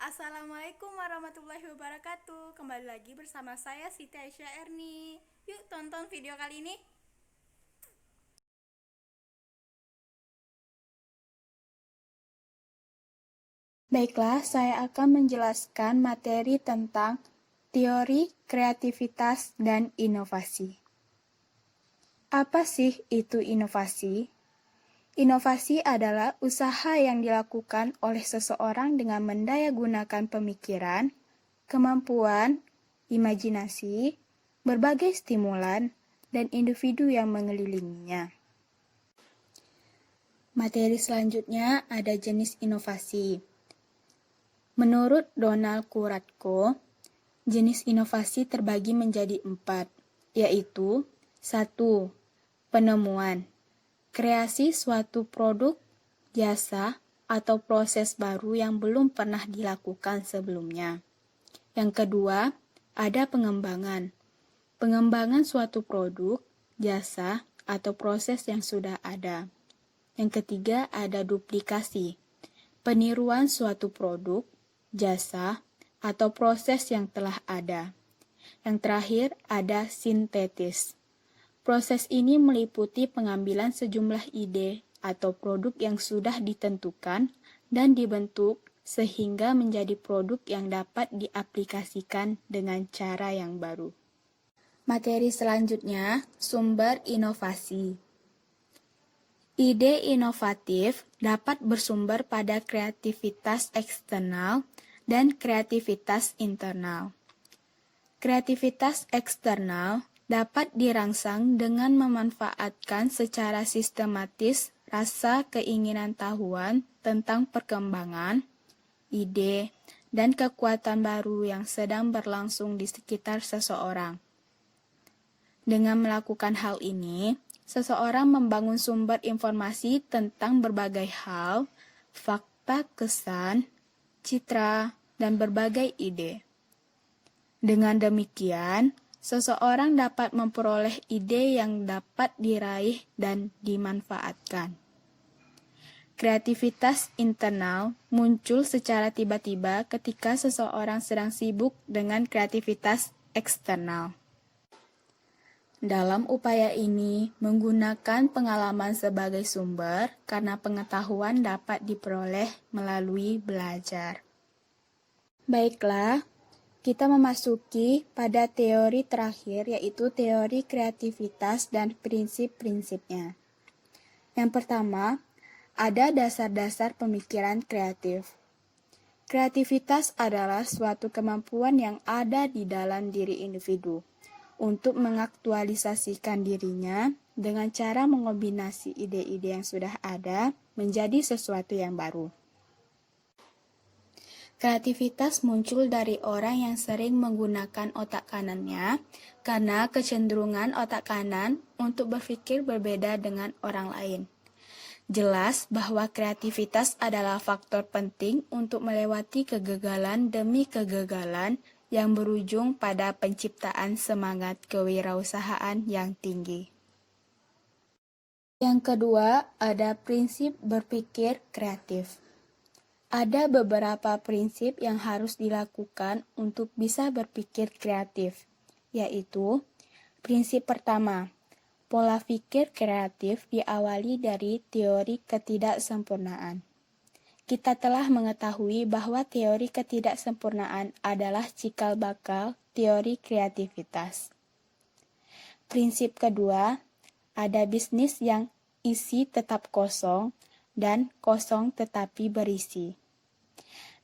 Assalamualaikum warahmatullahi wabarakatuh. Kembali lagi bersama saya Siti Aisyah Erni. Yuk tonton video kali ini. Baiklah, saya akan menjelaskan materi tentang teori kreativitas dan inovasi. Apa sih itu inovasi? Inovasi adalah usaha yang dilakukan oleh seseorang dengan mendayagunakan pemikiran, kemampuan, imajinasi, berbagai stimulan, dan individu yang mengelilinginya. Materi selanjutnya ada jenis inovasi. Menurut Donald Kuratko, jenis inovasi terbagi menjadi 4, yaitu 1. Penemuan, kreasi suatu produk, jasa, atau proses baru yang belum pernah dilakukan sebelumnya. Yang kedua, ada pengembangan. Pengembangan suatu produk, jasa, atau proses yang sudah ada. Yang ketiga, ada duplikasi. Peniruan suatu produk, jasa, atau proses yang telah ada. Yang terakhir, ada sintetis. Proses ini meliputi pengambilan sejumlah ide atau produk yang sudah ditentukan dan dibentuk sehingga menjadi produk yang dapat diaplikasikan dengan cara yang baru. Materi selanjutnya, sumber inovasi. Ide inovatif dapat bersumber pada kreativitas eksternal dan kreativitas internal. Kreativitas eksternal dapat dirangsang dengan memanfaatkan secara sistematis rasa keinginan tahuan tentang perkembangan, ide, dan kekuatan baru yang sedang berlangsung di sekitar seseorang. Dengan melakukan hal ini, seseorang membangun sumber informasi tentang berbagai hal, fakta, kesan, citra, dan berbagai ide. Dengan demikian, seseorang dapat memperoleh ide yang dapat diraih dan dimanfaatkan. Kreativitas internal muncul secara tiba-tiba ketika seseorang sedang sibuk dengan kreativitas eksternal. Dalam upaya ini, menggunakan pengalaman sebagai sumber karena pengetahuan dapat diperoleh melalui belajar. Baiklah, kita memasuki pada teori terakhir, yaitu teori kreativitas dan prinsip-prinsipnya. Yang pertama, ada dasar-dasar pemikiran kreatif. Kreativitas adalah suatu kemampuan yang ada di dalam diri individu untuk mengaktualisasikan dirinya dengan cara mengombinasi ide-ide yang sudah ada menjadi sesuatu yang baru. Kreativitas muncul dari orang yang sering menggunakan otak kanannya karena kecenderungan otak kanan untuk berpikir berbeda dengan orang lain. Jelas bahwa kreativitas adalah faktor penting untuk melewati kegagalan demi kegagalan yang berujung pada penciptaan semangat kewirausahaan yang tinggi. Yang kedua, ada prinsip berpikir kreatif. Ada beberapa prinsip yang harus dilakukan untuk bisa berpikir kreatif, yaitu prinsip pertama, pola pikir kreatif diawali dari teori ketidaksempurnaan. Kita telah mengetahui bahwa teori ketidaksempurnaan adalah cikal bakal teori kreativitas. Prinsip kedua, ada bisnis yang isi tetap kosong dan kosong tetapi berisi.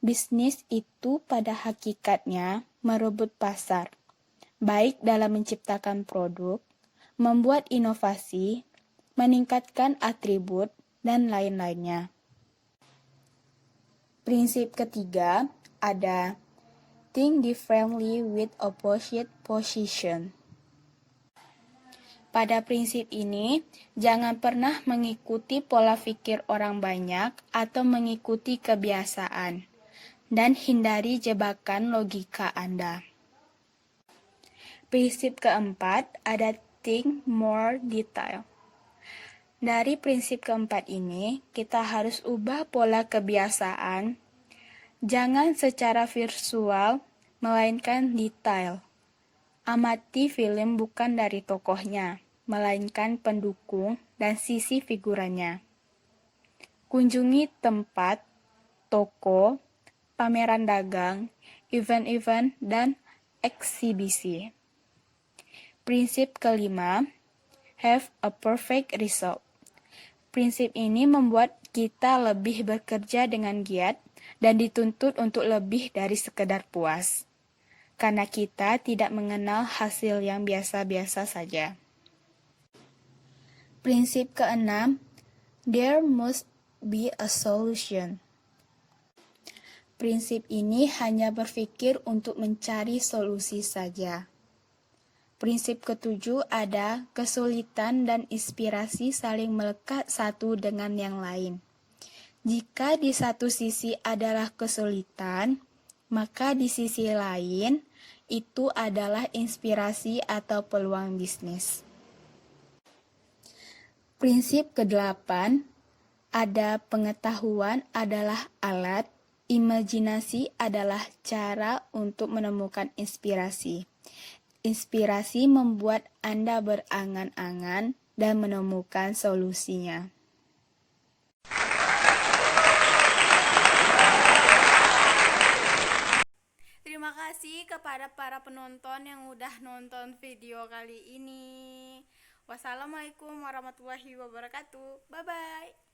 Bisnis itu pada hakikatnya merebut pasar, baik dalam menciptakan produk, membuat inovasi, meningkatkan atribut, dan lain-lainnya. Prinsip ketiga ada think differently with opposite position. Pada prinsip ini, jangan pernah mengikuti pola pikir orang banyak atau mengikuti kebiasaan, dan hindari jebakan logika Anda. Prinsip keempat ada think more detail. Dari prinsip keempat ini, kita harus ubah pola kebiasaan Jangan secara visual, melainkan detail. Amati film bukan dari tokohnya, melainkan pendukung dan sisi figurannya. Kunjungi tempat, toko, pameran dagang, event-event, dan eksibisi. Prinsip kelima, have a perfect result. Prinsip ini membuat kita lebih bekerja dengan giat dan dituntut untuk lebih dari sekedar puas, karena kita tidak mengenal hasil yang biasa-biasa saja. Prinsip keenam, there must be a solution. Prinsip ini hanya berpikir untuk mencari solusi saja. Prinsip ketujuh ada kesulitan dan inspirasi saling melekat satu dengan yang lain. Jika di satu sisi adalah kesulitan, maka di sisi lain itu adalah inspirasi atau peluang bisnis. Prinsip kedelapan, ada pengetahuan adalah alat, imajinasi adalah cara untuk menemukan inspirasi. Inspirasi membuat Anda berangan-angan dan menemukan solusinya. Terima kasih kepada para penonton yang udah nonton video kali ini. Wassalamualaikum warahmatullahi wabarakatuh. Bye-bye.